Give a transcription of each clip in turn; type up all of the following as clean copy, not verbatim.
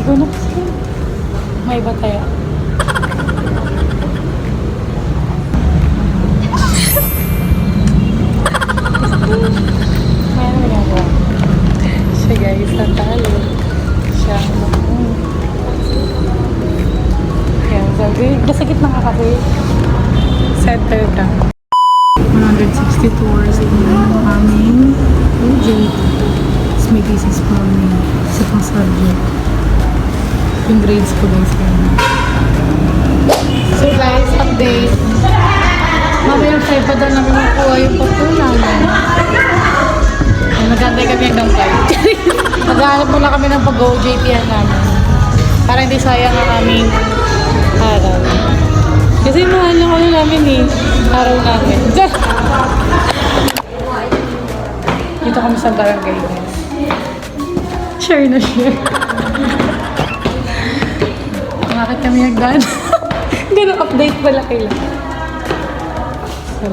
Ikaw na kasi. May iba tayo. May ano ginagawa? Siya guys, natalo. Siya Ayan, sabi, nasa gitna ka kasi. Center ka. 160 tours in aming OJT. Tapos may thesis pa kami. Isa pang subject. Yung grades ko guys. So guys, update. Mamaya 5 pa daw namin makuha yung pagpo namin. Nag-antay kami hanggang 5. Naghahanap muna kami ng pag-OJT-an namin. Para hindi sayang ang aming araw. Kasi mahal na ano namin eh. Araw namin. Dito kami sa barangay guys. Share na share. Bakit kami nagdaan? Ganun update pala kailangan. So,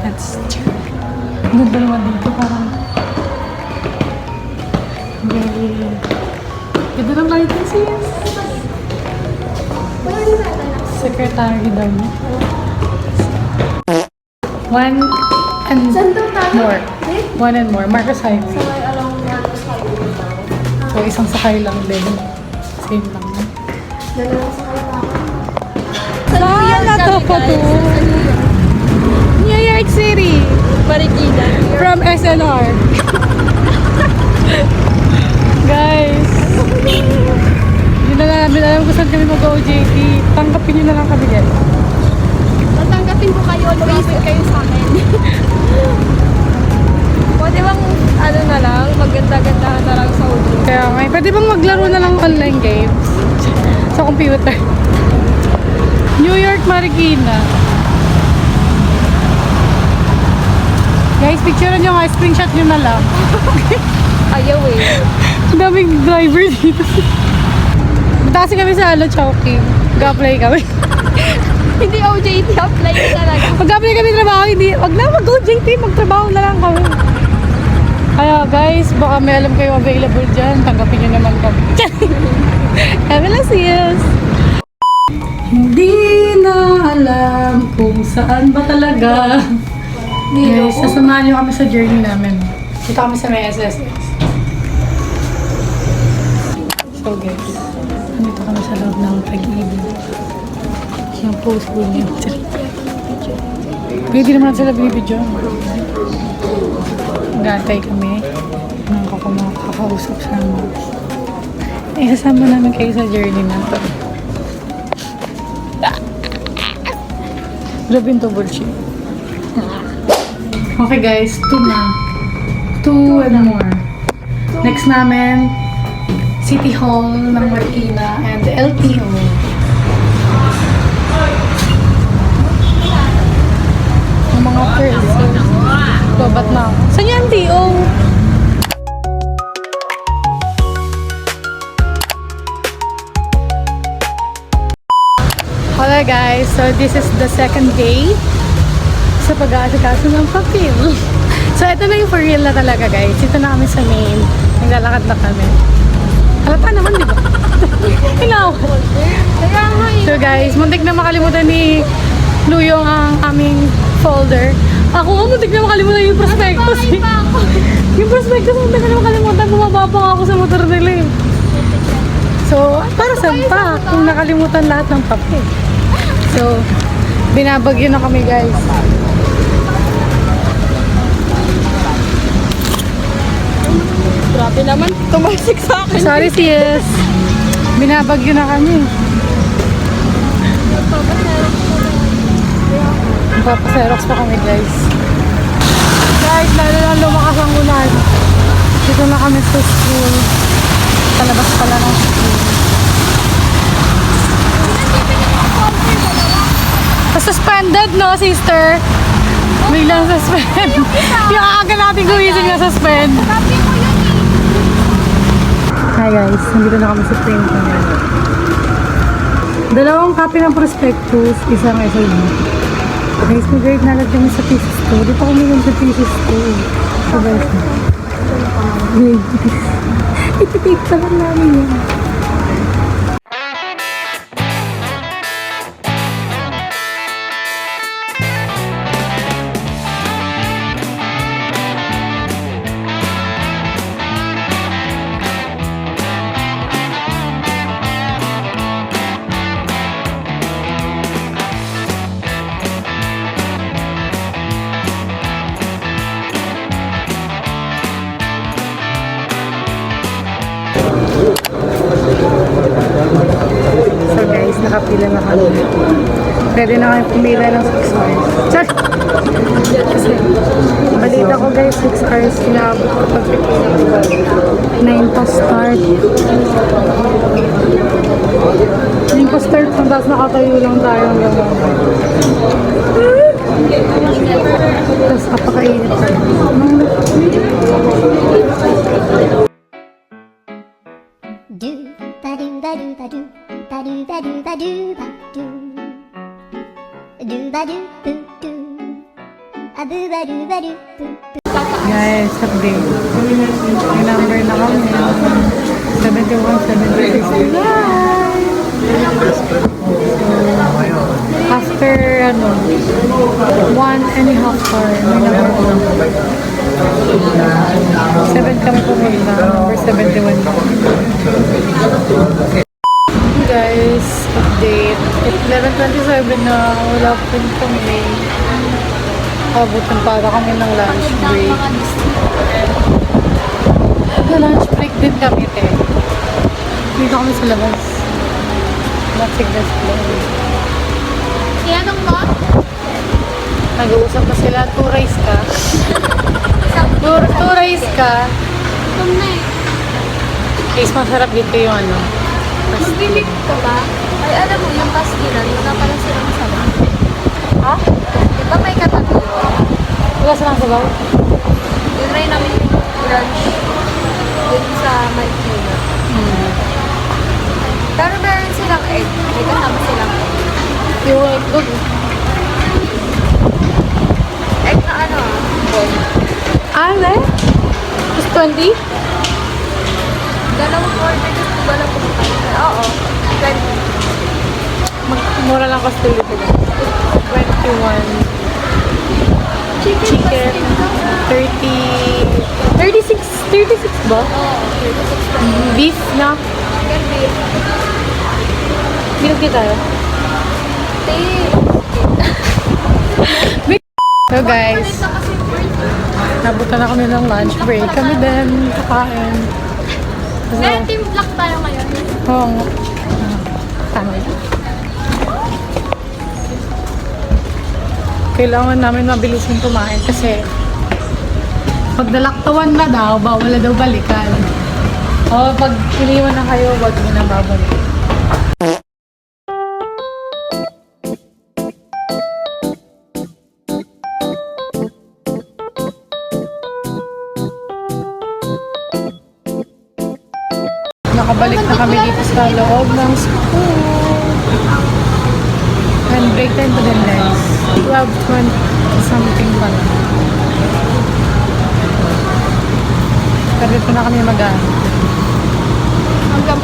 let's check. Ganda naman dito parang very ganda ng lighting siya. Secretary daw niya. One and more. Marcos Highway. So, isang sakay lang din. Same lang. Saan na to po to? New York City. Marikina. From SNR. Guys. Hindi na namin alam kung saan kami mag-OJT. Tanggapin nyo na lang kami guys. Tatanggapin ko kayo, lumapit kayo sa akin. Pwede bang, ano na lang, maganda-gandahan na lang sa audio. Kaya nga, pwede bang maglaro na lang online games? Sa computer. New York, Marikina. Guys, picture nyo nga, screenshot nyo na lang. Ayaw eh. Ang daming driver dito. Kasi kami sa Chowking. Mag-apply kami. Hindi OJT, apply na talaga. Mag-apply kami trabaho, hindi. Wag na mag-OJT, magtrabaho na lang kami. Kaya guys, baka may alam kayo available dyan. Tanggapin nyo naman kami. MLS. Hindi na alam kung saan ba talaga. Guys, sasamahan nyo kami sa journey namin. Dito kami sa may SSS. So guys, nandito kami sa loob ng Pag-ibig. Yung post ko niya. Pwede naman sila binibidyo. Nag-aantay kami ng kakausap sa amin. Isasama namin kayo sa journey na to. Grabe yung double chip. Okay guys, 2 na. 2 and more. Next namin, City Hall ng Marikina and LTO. Yung mga persons. Babat na ako. Saan yung LTO? Hello guys, so this is the second day sa pag-aasikaso ng papel. So ito na yung for real na talaga guys. Ito na kami sa main. Naglalakad na kami. Halata naman, di ba? Ilaw. So guys, muntik na makalimutan ni Luyong ang aming folder. Ako nga muntik na makalimutan yung prospectus. Yung prospectus muntik na makalimutan. Bumaba pa ako sa motor nila eh. So, para saan pa kung nakalimutan lahat ng papel? So, binabagyo na kami guys. Grabe naman, tumasik sa akin. Sorry sis. Binabagyo na kami. Papaserox pa kami guys. Guys, lalo lang lumakas ang ulan. Dito na kami sa school. Palabas pala ng school. Suspended, no, sister? Biglang suspend. Yung aga natin gumising na suspend. Hi guys, nandito na kami sa printer. Dalawang copy ng prospectus, isang SID. Guys, mag-grade na agad kami sa thesis 2. Di pa kami lang sa thesis 2. So guys, grade. Iti-take pa lang namin yan. So guys, nakapila na kami. Pwede na kayo pumila ng 6 hours. Char! Kasi, balita ko guys, 6 hours kinabot ko pagpipila. 9 pa start. 9 pa start, tapos nakatayo lang tayo hanggang tapos kapakainit pa. Do ba do ba do ba do ba do ba do ba do ba do do ba do boo do a boo ba do boo. Guys, update. May number na kami. 71, 76. After, 1.5 hour, may number ko. 7 kami pumunta. Number 71 na. Guys, update. 11:27 na. Wala pa rin kami. Abutan para kami ng lunch break. Lunch break din kami, te. Dito kami sa labas. Masiglas ko. Iyanong mo? Nag-uusap na sila. Two-rice ka. Two-rice ka. Tum na eh. Guys, masarap dito yung ano. Magbibig ka ba? Ay, alam mo, yung pastilan, wala pala silang sabaw. Ha? Di ba may katabi yun? Wala silang sabaw? Yun rin namin yung lunch. Dun sa Marikina. Pero meron silang egg. May kasama silang egg. Yung egg. Egg na ano ah, boy. Ano? Just 20? Dalawang order kasi di ba lang kumakain? Oo. 20. Mura lang kasi dito. 21. Chicken. 30. 36 ba? Oo. 36. Beef na. Chicken beef. Bilog tayo. Tea. So guys, nabutan na kami ng lunch break. Kami din kakain. So, Team vlog tayo ngayon. oo nga. Tama yun. Kailangan namin mabilisin kumain kasi pag nalaktawan na daw, bawal na daw balikan. O pag iniwan na kayo, wag nyo na babalik. Nakabalik na kami dito sa loob ng school. And break time to the guys. 12:20 something pa lang. Pero dito na kami mag-aan. Hanggang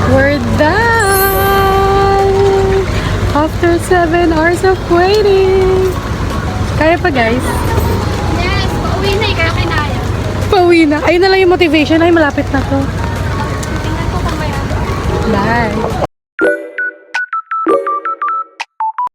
We're done! After 7 hours of waiting. Kaya pa guys. yes, pauwi na eh, kaya kinaya. Pauwi na. Ayun na lang yung motivation. Ay, malapit na to. Tingnan ko kung may ano. Bye.